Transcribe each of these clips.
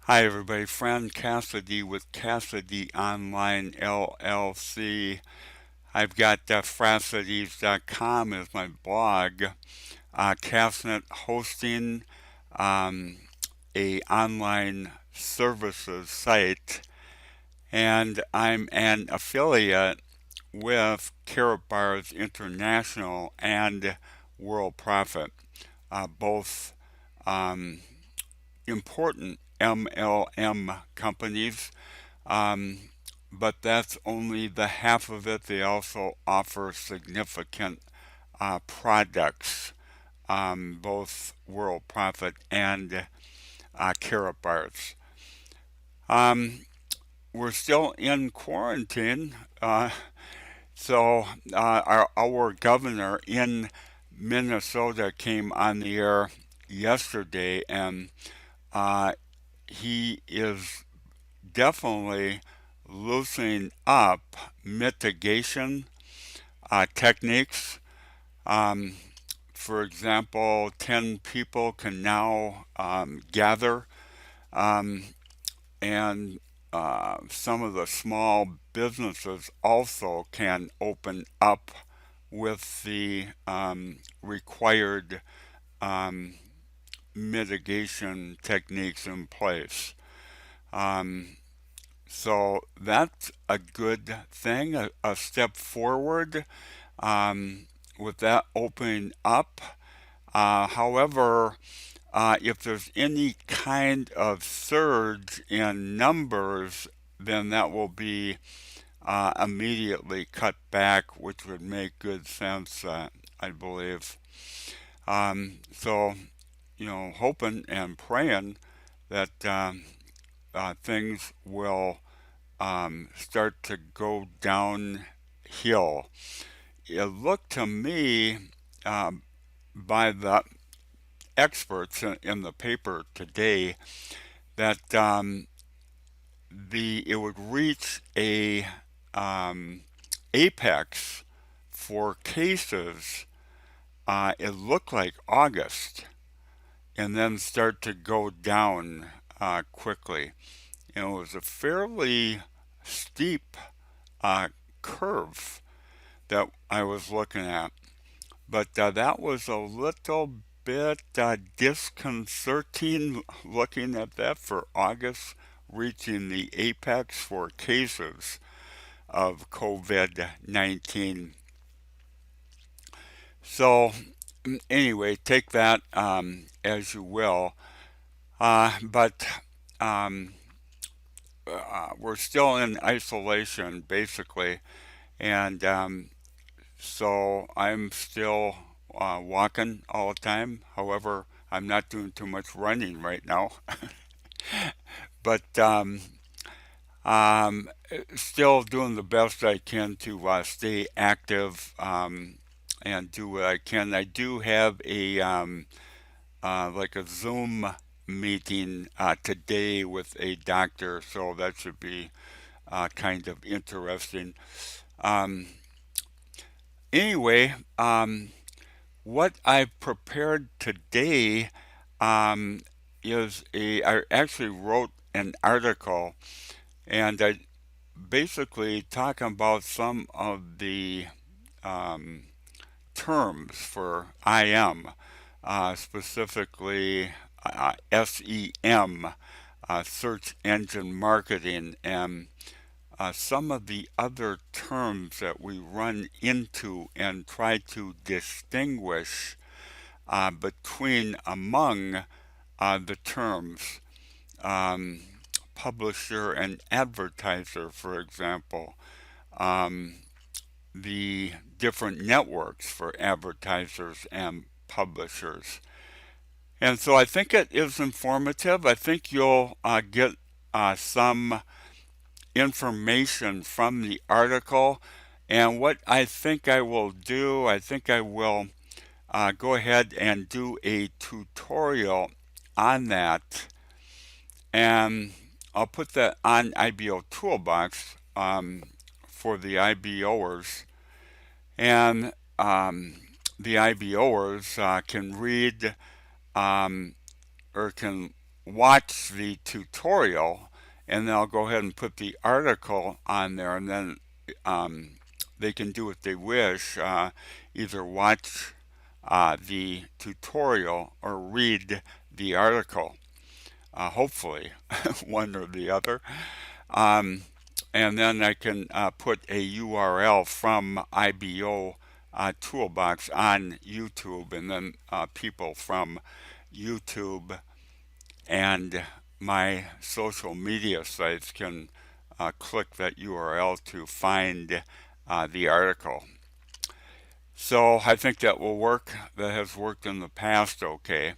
Hi everybody, friend Cassady with Cassady Online LLC. I've got frassadies.com as my blog. Cassnet hosting a online services site, and I'm an affiliate with Karatbars International and World Profit, both um, important MLM companies, um, but that's only the half of it. They also offer significant products, both World Profit and Karatbars. Um, we're still in quarantine, so our governor in Minnesota came on the air yesterday, and uh, he is definitely loosening up mitigation techniques. Um, for example, 10 people can now gather, um, and some of the small businesses also can open up with the required um, mitigation techniques in place. Um, So that's a good thing, a step forward with that opening up. However, if there's any kind of surge in numbers, then that will be immediately cut back, which would make good sense, I believe. So, hoping and praying that things will start to go downhill. It looked to me um, by the experts in the paper today that the it would reach a apex for cases. It looked like August, and then start to go down quickly. It was a fairly steep uh, curve that I was looking at. But that was a little bit disconcerting looking at that for August, reaching the apex for cases of COVID 19. So, anyway, take that as you will. But um, we're still in isolation, basically. And so I'm still walking all the time. However, I'm not doing too much running right now, but still doing the best I can to stay active and do what I can. I do have a like a Zoom meeting today with a doctor, so that should be kind of interesting. Um, anyway, what I prepared today um, I actually wrote an article, and I basically talking about some of the um, terms for IM, specifically SEM, search engine marketing, and some of the other terms that we run into and try to distinguish between among the terms um, publisher and advertiser, for example, um, the different networks for advertisers and publishers. And so I think it is informative. I think you'll get some information from the article. And what I think I will do, I think I will go ahead and do a tutorial on that. And I'll put that on IBO Toolbox for the IBOers. And the IBOers can read um, or can watch the tutorial, and then I'll go ahead and put the article on there, and then they can do what they wish, either watch the tutorial or read the article. Hopefully, one or the other. Um, and then I can put a URL from IBO Toolbox on YouTube, and then people from YouTube and my social media sites can click that URL to find the article. So I think that will work. That has worked in the past okay.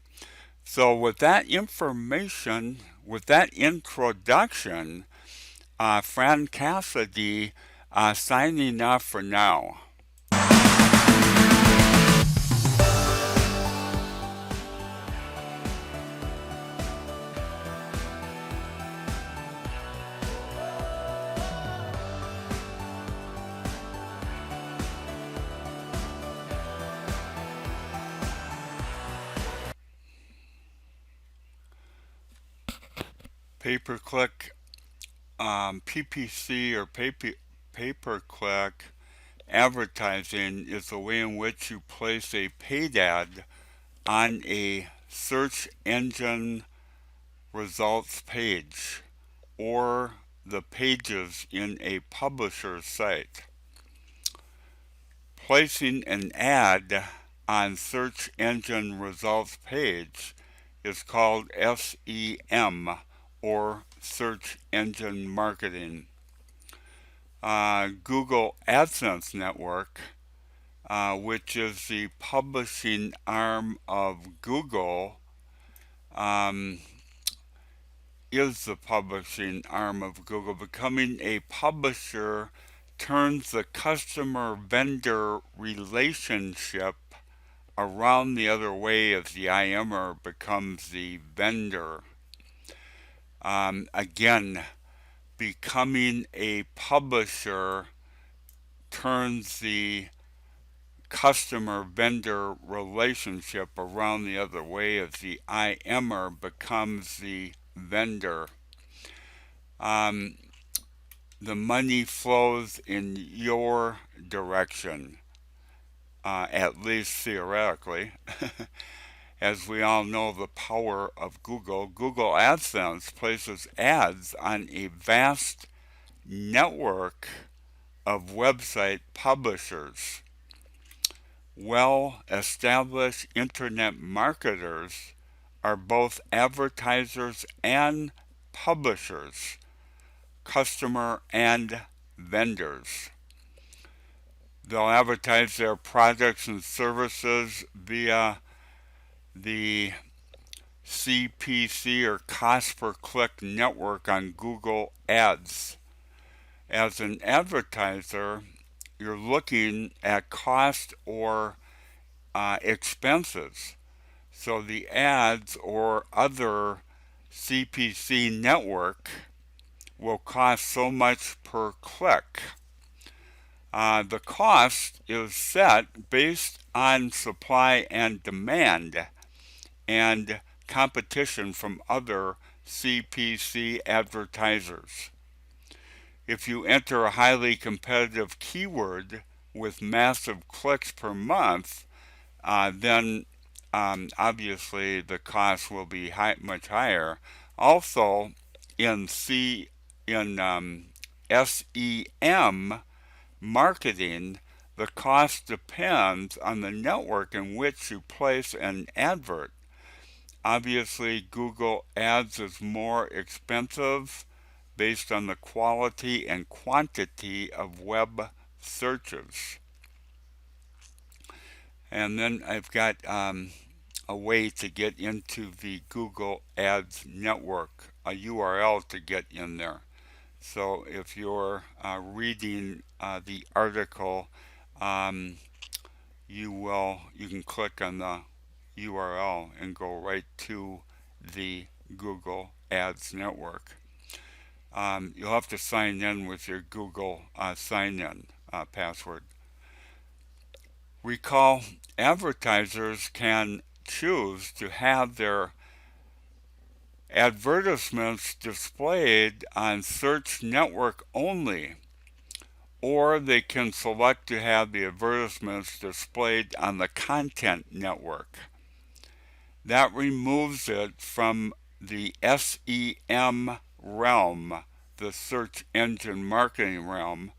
So with that information, with that introduction, Fran Cassady signing off for now. Pay-per-click, PPC or pay-per-click advertising is the way in which you place a paid ad on a search engine results page or the pages in a publisher's site. Placing an ad on search engine results page is called SEM or search engine marketing. Google AdSense Network, which is the publishing arm of Google, is the publishing arm of Google. Becoming a publisher turns the customer-vendor relationship around the other way as the IMer becomes the vendor. Again, becoming a publisher turns the customer-vendor relationship around the other way as the IMer becomes the vendor. The money flows in your direction, at least theoretically. As we all know, the power of Google. Google AdSense places ads on a vast network of website publishers. Well-established internet marketers are both advertisers and publishers, customer and vendors. They'll advertise their products and services via the CPC or cost per click network on Google Ads. As an advertiser, you're looking at cost or expenses. So the ads or other CPC network will cost so much per click. The cost is set based on supply and demand and competition from other CPC advertisers. If you enter a highly competitive keyword with massive clicks per month, then obviously the cost will be much higher. Also, in SEM marketing, the cost depends on the network in which you place an advert. Obviously, Google Ads is more expensive based on the quality and quantity of web searches. And then I've got a way to get into the Google Ads network, a URL to get in there. So if you're reading the article, you can click on the URL and go right to the Google Ads network. You'll have to sign in with your Google sign-in password. Recall, advertisers can choose to have their advertisements displayed on search network only, or they can select to have the advertisements displayed on the content network. That removes it from the SEM realm, the search engine marketing realm,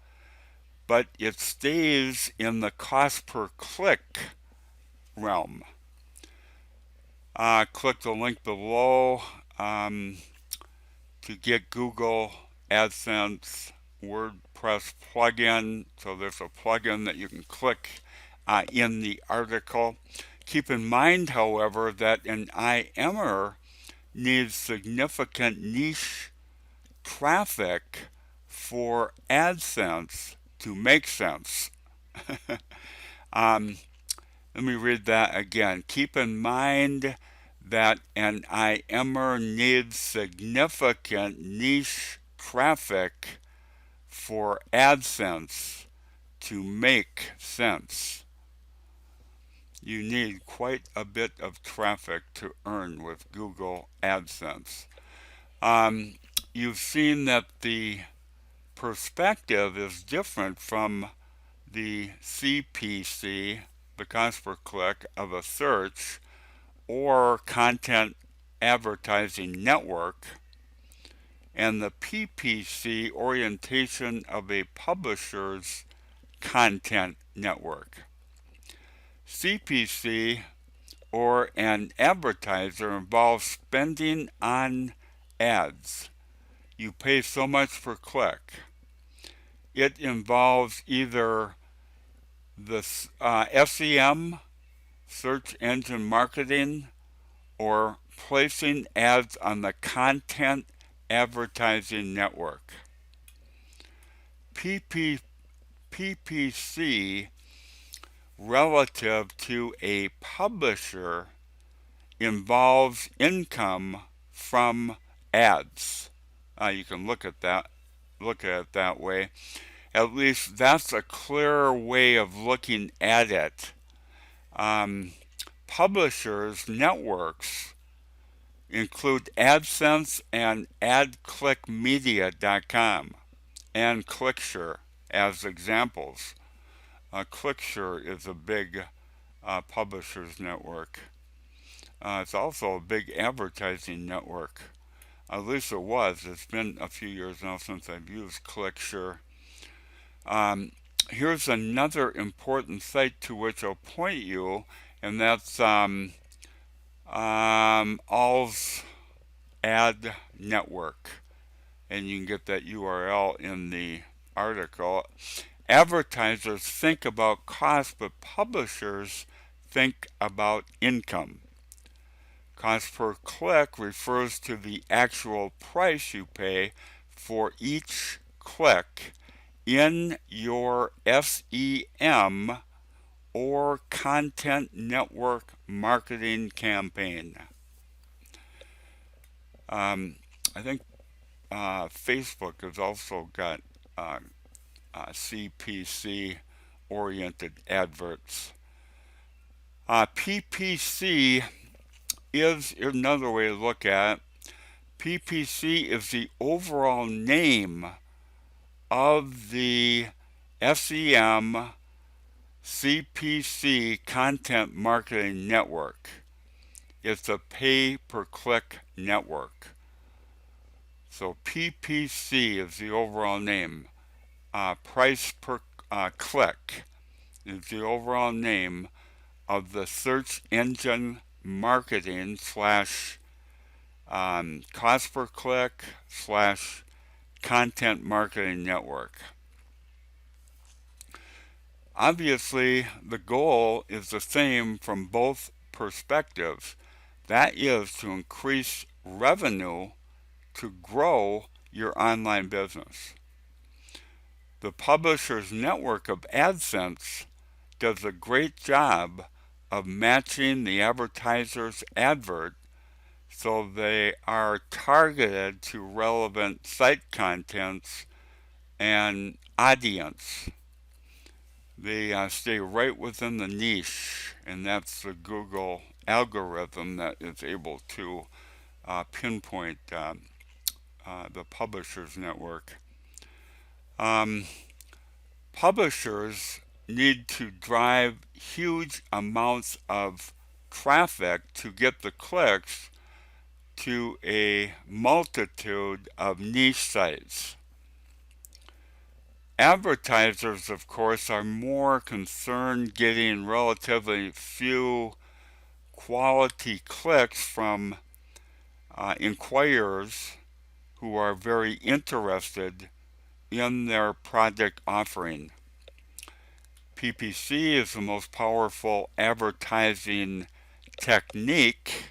but it stays in the cost per click realm. Click the link below to get Google AdSense WordPress plugin. So there's a plugin that you can click in the article. Keep in mind, however, that an IMer needs significant niche traffic for AdSense to make sense. Let me read that again. Keep in mind that an IMer needs significant niche traffic for AdSense to make sense. You need quite a bit of traffic to earn with Google AdSense. You've seen that the perspective is different from the CPC, the cost per click of a search or content advertising network, and the PPC orientation of a publisher's content network. CPC, or an advertiser, involves spending on ads. You pay so much per click. It involves either the SEM, search engine marketing, or placing ads on the content advertising network. PPC relative to a publisher involves income from ads. You can look at it that way. At least that's a clearer way of looking at it. Publishers' networks include AdSense and AdClickMedia.com and ClickSure as examples. ClickSure is a big publishers network. It's also a big advertising network. At least it was. It's been a few years now since I've used ClickSure. Here's another important site to which I'll point you, and that's All's Ad Network. And you can get that URL in the article. Advertisers think about cost, but publishers think about income. Cost per click refers to the actual price you pay for each click in your SEM or content network marketing campaign. I think Facebook has also got CPC oriented adverts. PPC is another way to look at it. PPC is the overall name of the SEM CPC content marketing network. It's a pay-per-click network. So PPC is the overall name. Price per click is the overall name of the search engine marketing / cost per click / content marketing network. Obviously, the goal is the same from both perspectives. That is to increase revenue to grow your online business. The publisher's network of AdSense does a great job of matching the advertiser's advert so they are targeted to relevant site contents and audience. They stay right within the niche, and that's the Google algorithm that is able to pinpoint the publishers network. Um, Publishers need to drive huge amounts of traffic to get the clicks to a multitude of niche sites. Advertisers, of course, are more concerned getting relatively few quality clicks from inquirers who are very interested in their product offering. PPC is the most powerful advertising technique.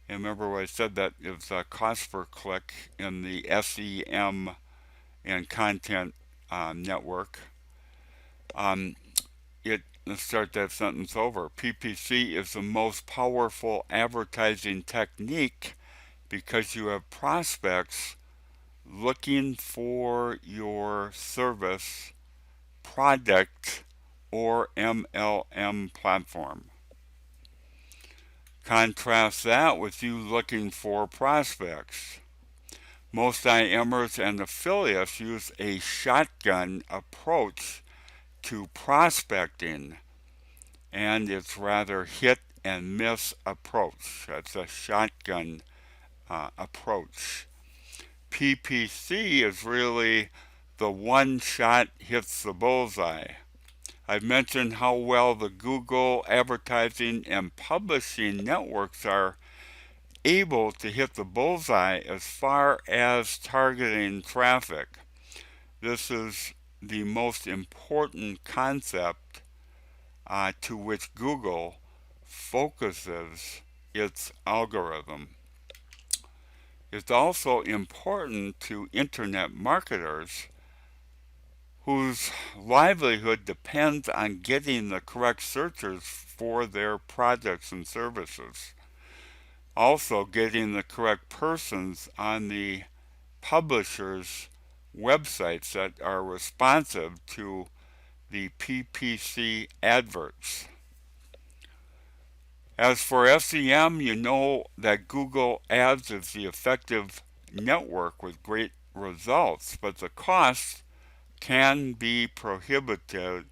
And remember what I said, that is cost per click in the SEM and content network. Let's start that sentence over. PPC is the most powerful advertising technique because you have prospects looking for your service, product, or MLM platform. Contrast that with you looking for prospects. Most IMers and affiliates use a shotgun approach to prospecting, and it's rather hit and miss approach. That's a shotgun approach. PPC is really the one shot hits the bullseye. I've mentioned how well the Google advertising and publishing networks are able to hit the bullseye as far as targeting traffic. This is the most important concept to which Google focuses its algorithm. It's also important to internet marketers whose livelihood depends on getting the correct searchers for their products and services. Also, getting the correct persons on the publishers' websites that are responsive to the PPC adverts. As for SEM, you know that Google Ads is the effective network with great results, but the costs can be prohibitive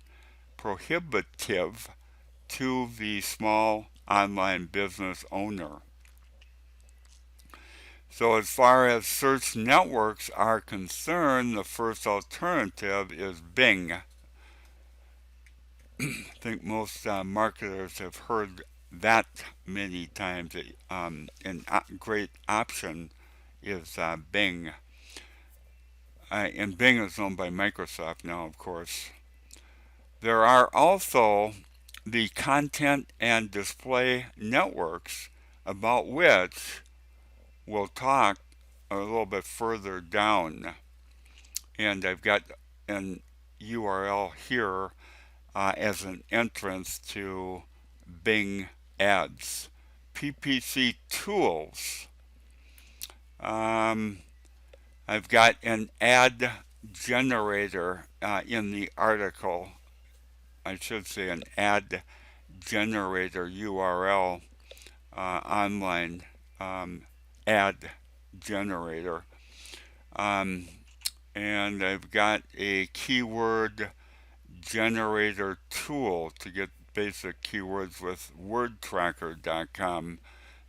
to the small online business owner. So as far as search networks are concerned, the first alternative is Bing. I think most marketers have heard that many times. A great option is Bing. And Bing is owned by Microsoft now, of course. There are also the content and display networks, about which we'll talk a little bit further down. And I've got an URL here as an entrance to Bing Ads. PPC tools. I've got an ad generator in the article. I should say an ad generator URL online ad generator. And I've got a keyword generator tool to get basic keywords with wordtracker.com.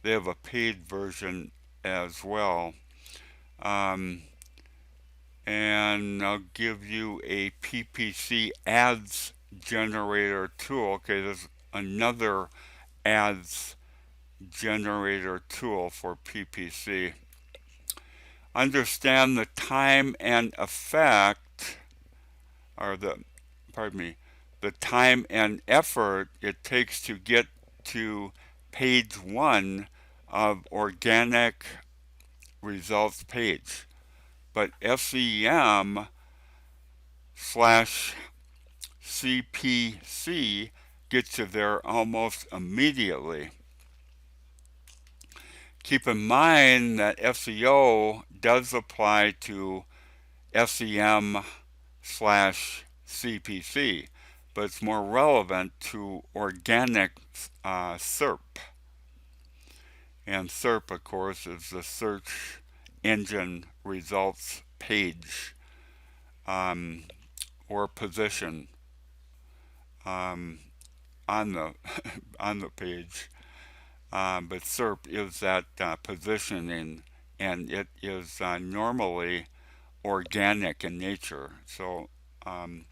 They have a paid version as well. And I'll give you a PPC ads generator tool. Okay, there's another ads generator tool for PPC. Understand the time and effect, or the time and effort it takes to get to page 1 of organic results page. But SEM/CPC gets you there almost immediately. Keep in mind that SEO does apply to SEM/CPC, but it's more relevant to organic SERP. And SERP, of course, is the search engine results page, um, or position, um, on the on the page. But SERP is that positioning, and it is normally organic in nature. Um,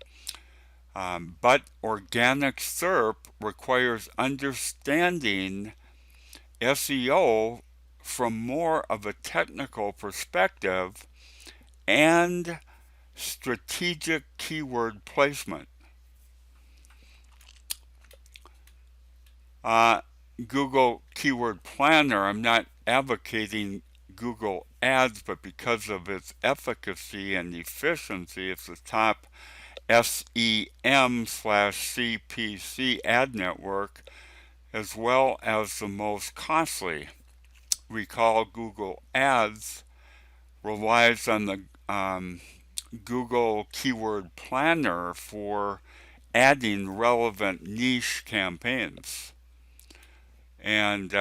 but organic SERP requires understanding SEO from more of a technical perspective and strategic keyword placement. Uh, Google Keyword Planner, I'm not advocating Google Ads, but because of its efficacy and efficiency, it's the top SEM/CPC ad network, as well as the most costly. Recall Google Ads relies on the Google Keyword Planner for adding relevant niche campaigns. And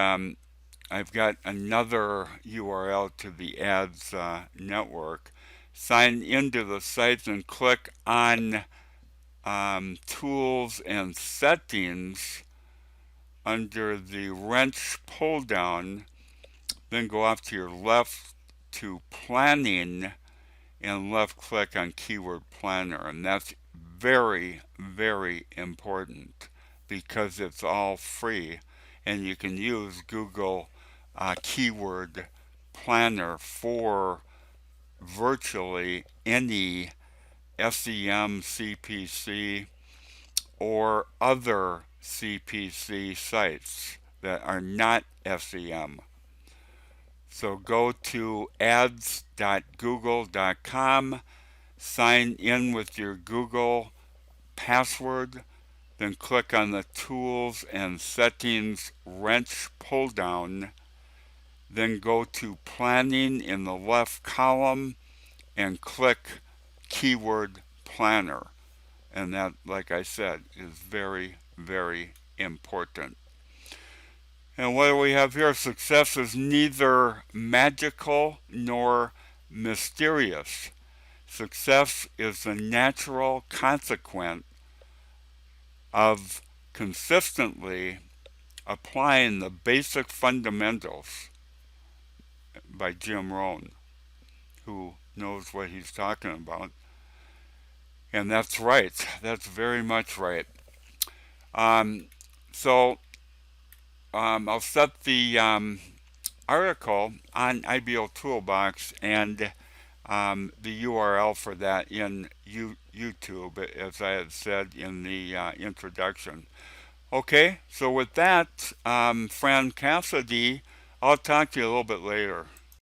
I've got another URL to the ads network. Sign into the site and click on tools and settings under the wrench pull down, then go off to your left to planning and left click on keyword planner. And that's very, very important because it's all free and you can use Google keyword planner for virtually any SEM, CPC, or other CPC sites that are not SEM. So go to ads.google.com, sign in with your Google password, then click on the Tools and Settings wrench pull down, then go to Planning in the left column and click Keyword Planner. And that, like I said, is very, very important. And what do we have here? Success is neither magical nor mysterious. Success is the natural consequence of consistently applying the basic fundamentals by Jim Rohn, who knows what he's talking about. And that's right. That's very much right. So I'll set the article on IBO Toolbox and the URL for that in YouTube, as I had said in the introduction. Okay, so with that, Fran Cassady, I'll talk to you a little bit later.